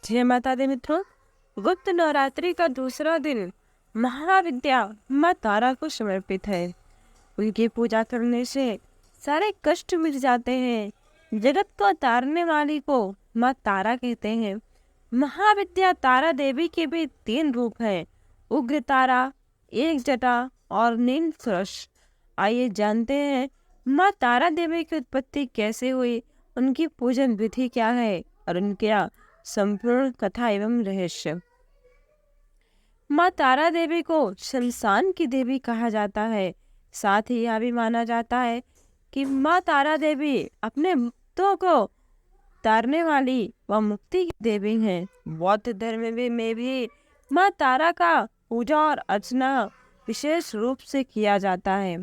जय माता दी मित्रों। गुप्त नवरात्रि का दूसरा दिन महाविद्या माँ तारा को समर्पित है। उनकी पूजा करने से सारे कष्ट मिट जाते हैं। जगत को तारने वाली को माँ तारा कहते हैं। महाविद्या तारा देवी के भी 3 रूप हैं, उग्र तारा, एक जटा और नील सूरज। आइए जानते हैं माँ तारा देवी की उत्पत्ति कैसे हुई, उनकी पूजन विधि क्या है और उनके संपूर्ण कथा एवं रहस्य। माँ तारा देवी को शमशान की देवी कहा जाता है। साथ ही यह भी माना जाता है कि माँ तारा देवी अपने भक्तों को तारने वाली व मुक्ति की देवी हैं। बौद्ध धर्म में भी माँ तारा का पूजा और अर्चना विशेष रूप से किया जाता है।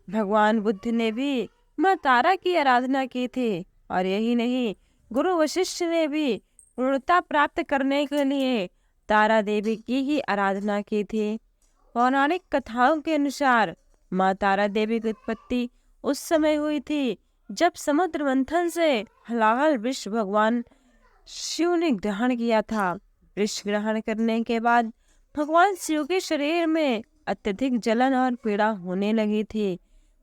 भगवान बुद्ध ने भी माँ तारा की आराधना की थी और यही नहीं, गुरु वशिष्ठ ने भी पूर्णता प्राप्त करने के लिए तारा देवी की ही आराधना की थी। पौराणिक कथाओं के अनुसार माँ तारा देवी की उत्पत्ति उस समय हुई थी जब समुद्र मंथन से हलाहल विष भगवान शिव ने ग्रहण किया था। विष ग्रहण करने के बाद भगवान शिव के शरीर में अत्यधिक जलन और पीड़ा होने लगी थी।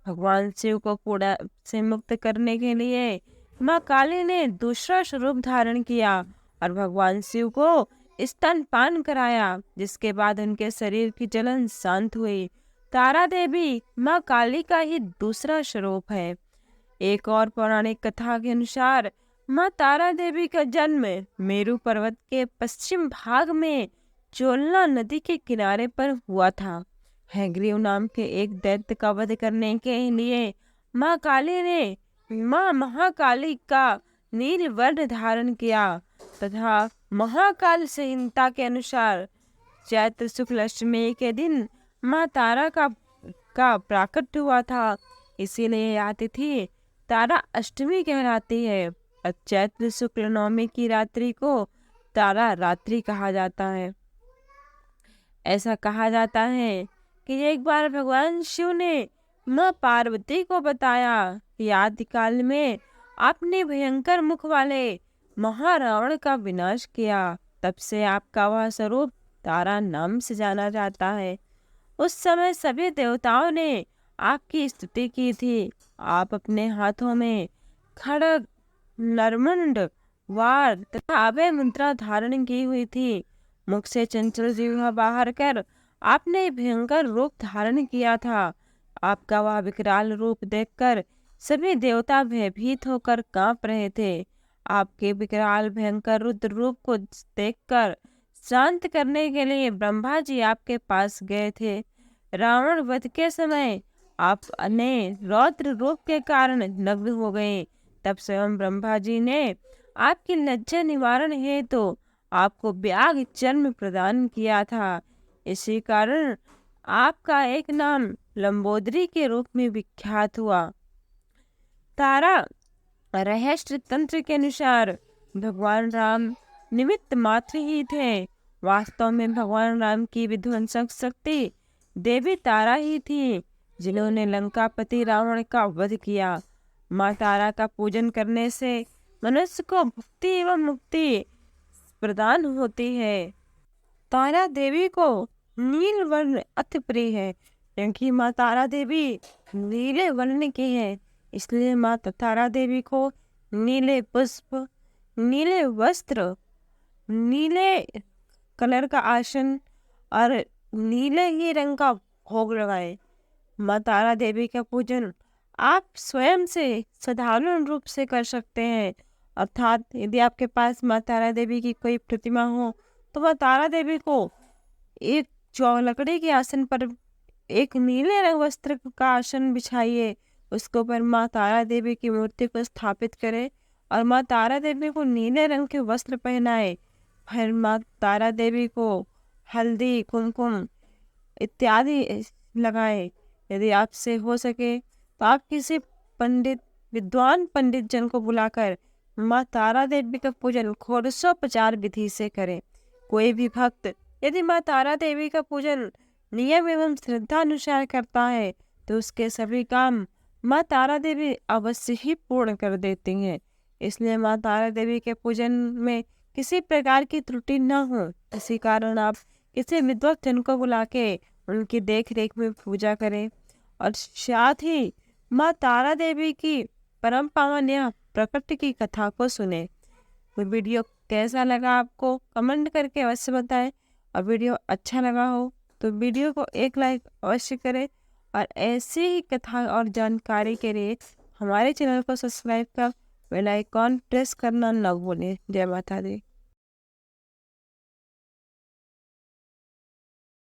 भगवान शिव को पीड़ा से मुक्त करने के लिए माँ काली ने दूसरा स्वरूप धारण किया और भगवान शिव को स्तनपान कराया, जिसके बाद उनके शरीर की जलन शांत हुई। तारा देवी माँ काली का ही दूसरा स्वरूप है। एक और पौराणिक कथा के अनुसार माँ तारा देवी का जन्म मेरू पर्वत के पश्चिम भाग में चोलना नदी के किनारे पर हुआ था। हैग्रीव नाम के एक दैत्य का वध करने के लिए माँ काली ने माँ महाकाली का नील वर्ण धारण किया तथा महाकाल संहिता के अनुसार चैत्र शुक्ल अष्टमी के दिन माँ तारा का प्राकट्य हुआ था। इसीलिए यह तिथि तारा अष्टमी कहलाती है और चैत्र शुक्ल नवमी की रात्रि को तारा रात्रि कहा जाता है। ऐसा कहा जाता है कि एक बार भगवान शिव ने माँ पार्वती को बताया कि आदिकाल में आपने भयंकर मुख वाले महारावण का विनाश किया। तब से आपका वह स्वरूप तारा नाम से जाना जाता है। उस समय सभी देवताओं ने आपकी स्तुति की थी। आप अपने हाथों में खड्ग, नरमुंड, वार तथा अभय मुद्रा धारण की हुई थी। मुख से चंचल जिह्वा बाहर कर आपने भयंकर रूप धारण किया था। आपका वह विकराल रूप देखकर सभी देवता भयभीत होकर कांप रहे थे। आपके विकराल भयंकर रुद्र रूप को देखकर शांत करने के लिए ब्रह्मा जी आपके पास गए थे। रावण वध के समय आप ने रौद्र रूप के कारण नग्न हो गए। तब स्वयं ब्रह्मा जी ने आपकी लज्जा निवारण हेतु आपको व्याघ्र जन्म प्रदान किया था। इसी कारण आपका एक नाम लंबोदरी के रूप में विख्यात हुआ। तारा रहस्य तंत्र के अनुसार भगवान राम निमित्त मात्र ही थे। वास्तव में भगवान राम की विध्वंसक शक्ति देवी तारा ही थी, जिन्होंने लंकापति रावण का वध किया। माँ तारा का पूजन करने से मनुष्य को भक्ति एवं मुक्ति प्रदान होती है। तारा देवी को नील वर्ण अति प्रिय है, क्योंकि माँ तारा देवी नीले वर्ण की है। इसलिए माँ तारा देवी को नीले पुष्प, नीले वस्त्र, नीले कलर का आसन और नीले ही रंग का भोग लगाए। माँ तारा देवी का पूजन आप स्वयं से साधारण रूप से कर सकते हैं। अर्थात यदि आपके पास माँ तारा देवी की कोई प्रतिमा हो तो माँ तारा देवी को एक लकड़ी के आसन पर एक नीले रंग वस्त्र का आसन बिछाइए, उसके ऊपर माँ तारा देवी की मूर्ति को स्थापित करें और माँ तारा देवी को नीले रंग के वस्त्र पहनाए। फिर माँ तारा देवी को हल्दी, कुमकुम इत्यादि लगाए। यदि आपसे हो सके तो आप किसी विद्वान पंडित जन को बुलाकर माँ तारा देवी का पूजन षोडशोपचार विधि से करें। कोई भी भक्त यदि माँ तारा देवी का पूजन नियम एवं श्रद्धा अनुसार करता है तो उसके सभी काम माँ तारा देवी अवश्य ही पूर्ण कर देती हैं। इसलिए माँ तारा देवी के पूजन में किसी प्रकार की त्रुटि न हो। इसी कारण आप किसी विद्वत जन को बुला के उनकी देख रेख में पूजा करें और साथ ही माँ तारा देवी की परम पावन या प्रकृति की कथा को सुने। तो वीडियो कैसा लगा आपको कमेंट करके अवश्य बताएं, और वीडियो अच्छा लगा हो तो वीडियो को एक लाइक अवश्य करें, और ऐसी ही कथा और जानकारी के लिए हमारे चैनल को सब्सक्राइब कर बेल आइकॉन प्रेस करना न भूलें। जय माता दी।